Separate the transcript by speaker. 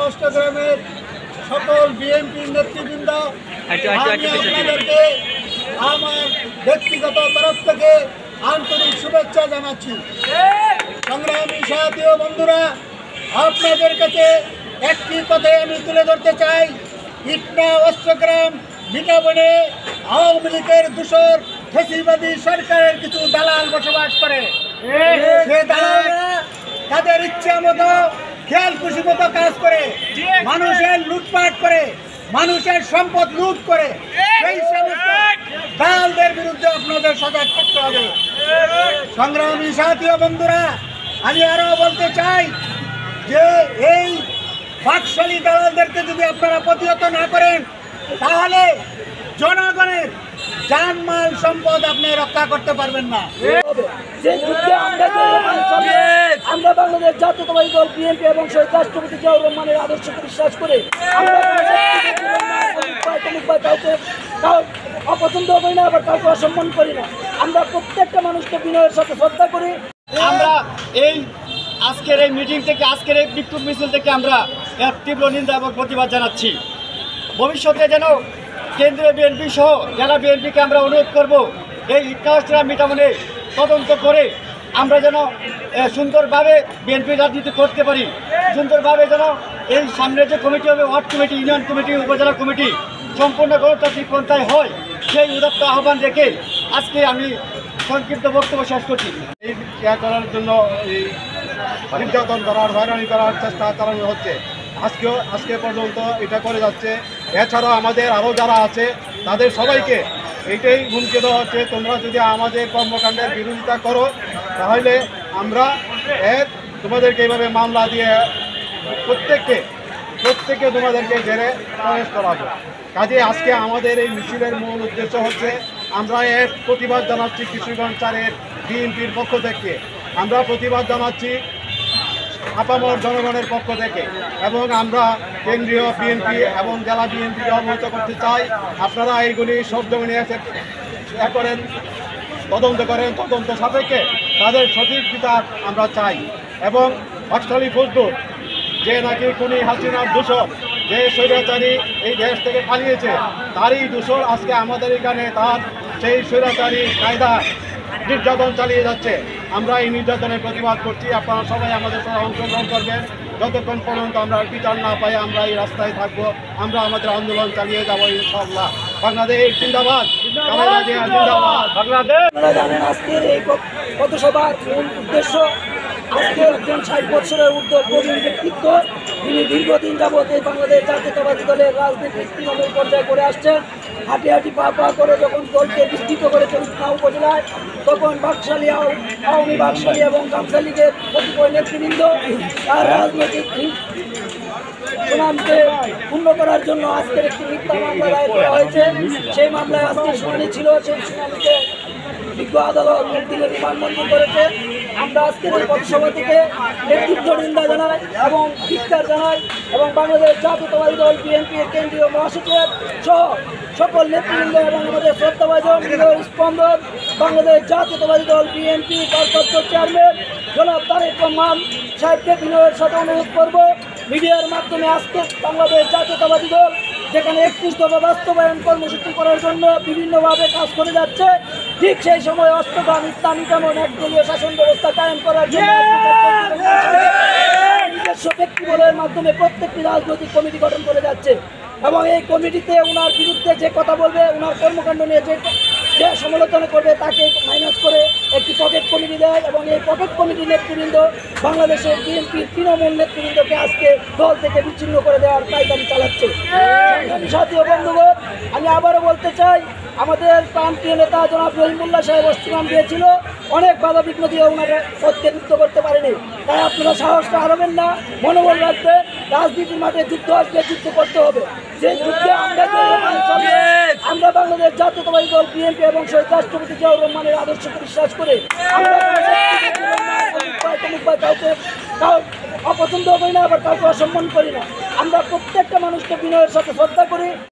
Speaker 1: অষ্টগ্রামের সকল বিএনপি নেতৃবৃন্দ আপনাদেরকে আমার ব্যক্তিগত তরফ থেকে আন্তরিক শুভেচ্ছা জানাচ্ছি। সংগ্রামী সাথী ও বন্ধুরা, আপনাদের কাছে একটি কথাই আমি তুলে ধরতে চাই। ইটনা অষ্টগ্রাম মিঠাবনে আওয়ামী লীগের দূষর ফ্যাসিবাদী সরকারের কিছু দালাল বসবাস করে। সে দালালরা তাদের ইচ্ছা মতো খেয়াল খুশি মতো কাজ করে, মানুষের লুটপাট করে, মানুষের সম্পদ লুট করে। সেই সমস্ত দালালদের বিরুদ্ধে আপনাদের সজাগ থাকতে হবে। সংগ্রামী সাথী ও বন্ধুরা, আমি আরো বলতে চাই যে এই বাকশালী দালালদেরকে যদি আপনারা প্রতিহত না করেন, তাহলে জনগণের জানমাল সম্পদ আপনি রক্ষা করতে পারবেন না।
Speaker 2: আমরা বাংলাদেশ জাতীয়তাবাদী দল বিএনপি এবং শহীদ রাষ্ট্রপতি জিয়াউর রহমানের আদর্শকে বিশ্বাস করে কাউকে অপছন্দ করি না, আবার কাউকে অসম্মান করি না। আমরা প্রত্যেকটা মানুষকে বিনয়ের সাথে শ্রদ্ধা করি।
Speaker 1: আমরা এই আজকের এই মিটিং থেকে, আজকের এই বিক্ষোভ মিছিল থেকে আমরা এর তীব্র নিন্দা এবং প্রতিবাদ জানাচ্ছি। ভবিষ্যতে যেন কেন্দ্রীয় বিএনপি সহ জেলা বিএনপিকে আমরা অনুরোধ করব, এই ইটনা মিটামনে তদন্ত করে আমরা যেন সুন্দরভাবে বিএনপি রাজনীতি করতে পারি। সুন্দরভাবে যেন এই সামনে যে কমিটি হবে, ওয়ার্ড কমিটি, ইউনিয়ন কমিটি, উপজেলা কমিটি সম্পূর্ণ গণতান্ত্রিক পন্থায় হয়, সেই উদাত্ত আহ্বান রেখে আজকে আমি সংক্ষিপ্ত বক্তব্য শেষ করছি।
Speaker 3: এই করার জন্য এই নির্যাতন করার, হয়রানি করার চেষ্টা চালানো হচ্ছে। আজকে পর্যন্ত এটা করে যাচ্ছে। এছাড়াও আমাদের আরও যারা আছে তাদের সবাইকে এইটাই হুমকি দেওয়া হচ্ছে, তোমরা যদি আমাদের কর্মকাণ্ডের বিরোধিতা করো তাহলে আমরা তোমাদেরকে এইভাবে মামলা দিয়ে প্রত্যেককে তোমাদেরকে জেলে প্রবেশ করাবো। কাজে আজকে আমাদের এই মিছিলের মূল উদ্দেশ্য হচ্ছে, আমরা এর প্রতিবাদ জানাচ্ছি কিশোরগঞ্জ 4-এর বিএনপির পক্ষ থেকে। আমরা প্রতিবাদ জানাচ্ছি আপামর জনগণের পক্ষ থেকে, এবং আমরা কেন্দ্রীয় বিএনপি এবং জেলা বিএনপিকে অবহিত করতে চাই, আপনারা এইগুলি সব জমি নিয়ে করেন, তদন্ত করেন, তদন্ত সাপেক্ষে তাদের সঠিক বিচার আমরা চাই। এবং বাকশালী ফজলুর যে নাকি খুনি হাসিনার দূষর, যে স্বৈরাচারী এই দেশ থেকে পালিয়েছে, তারই দূষর আজকে আমাদের এখানে তার সেই স্বৈরাচারী কায়দা নির্যাতন চালিয়ে যাচ্ছে। আমরা এই নির্যাতনের প্রতিবাদ করছি। আপনারা সবাই আমাদের সাথে অংশগ্রহণ করবেন। যতক্ষণ পর্যন্ত আমরা বিচার না পাই আমরা এই রাস্তায় থাকবো, আমরা আমাদের আন্দোলন চালিয়ে যাবো ইনশাআল্লাহ। বাংলাদেশ জিন্দাবাদ, বাংলাদেশ।
Speaker 2: আপনারা জানেন আজকের এই পথসভার মূল উদ্দেশ্য, আজকে একজন 60 বছরের ঊর্ধ্ব প্রবীণ ব্যক্তিত্ব, তিনি দীর্ঘদিন যাবৎ এই বাংলাদেশ জাতীয়তাবাদী দলের রাজনীতির তৃণমূল পর্যায়ে করে আসছেন। হাঁটি হাঁটি পা করে যখন দলকে বিস্তৃত করেছে ইটনা উপজেলায়, তখন বাকশালী আওয়ামী বাকশালী এবং গামছা লীগের কতিপয় নেতৃবৃন্দ তার রাজনৈতিক সুনামকে পূর্ণ করার জন্য আজকের একটি মিথ্যা মামলা দায়ের করা হয়েছে। সেই মামলায় আজকে শুনানি ছিল, সেই শুনানিতে বিজ্ঞ আদালত একদিনের রিমান্ড মঞ্জুর করেছে। আমরা আজকের এই পথসভা থেকে নেতৃত্ব নিন্দা জানাই এবং ধিক্কার জানাই, এবং বাংলাদেশ জাতীয়তাবাদী দল বিএনপির কেন্দ্রীয় মহাসচিব সহ সকল নেতৃবৃন্দ এবং আমাদের শ্রদ্ধাভাজন স্পন্দন বাংলাদেশ জাতীয়তাবাদী দল বিএনপি ভারপ্রাপ্ত চেয়ারম্যান জনাব তারেক রহমান সাহেবকে বিনয়ের সাথে অনুরোধ করব, মিডিয়ার মাধ্যমে আজকে বাংলাদেশ জাতীয়তাবাদী দল যেখানে 31 দফা বাস্তবায়ন কর্মসূচি করার জন্য বিভিন্নভাবে কাজ করে যাচ্ছে, ঠিক সেই সময় অষ্টগ্রাম ইসলামী কেমন একদলীয় শাসন ব্যবস্থা কায়েম করার জন্য নিজস্ব ব্যক্তিবলের মাধ্যমে প্রত্যেকটি রাজনৈতিক কমিটি গঠন করে যাচ্ছে। এবং এই কমিটিতে ওনার বিরুদ্ধে যে কথা বলবে, ওনার কর্মকাণ্ড নিয়ে যে সমালোচনা করবে, তাকে মাইনাস করে একটি পকেট কমিটি দেয়, এবং এই পকেট কমিটির নেতৃবৃন্দ বাংলাদেশের বিএনপির তৃণমূল নেতৃবৃন্দকে আজকে দল থেকে বিচ্ছিন্ন করে দেওয়ার পায়তারি চালাচ্ছে। সাথী ও বন্ধুগণ, আমি আবারও বলতে চাই, আমাদের প্রান্তীয় নেতা জনাব রহিমুল্লাহ সাহেব অস্ত্রনাম দিয়েছিল, অনেক বাধা বিঘ্ন দিয়ে ওনারা পথকে যুক্ত করতে পারেনি। তাই আপনারা সাহসটা হারাবেন না, মনোবল রাখবেন। রাজনীতির মাঠে যুদ্ধ আসলে যুদ্ধ করতে হবে। যে যুদ্ধে আমরা বাংলাদেশ জাতীয়তাবাদী দল বিএনপি এবং শহীদ রাষ্ট্রপতি জিয়াউর রহমানের আদর্শকে বিশ্বাস করে আমরা কাউকে অপছন্দ করি না, আবার কাউকে অসম্মান করি না। আমরা প্রত্যেকটা মানুষকে বিনয়ের সাথে শ্রদ্ধা করি।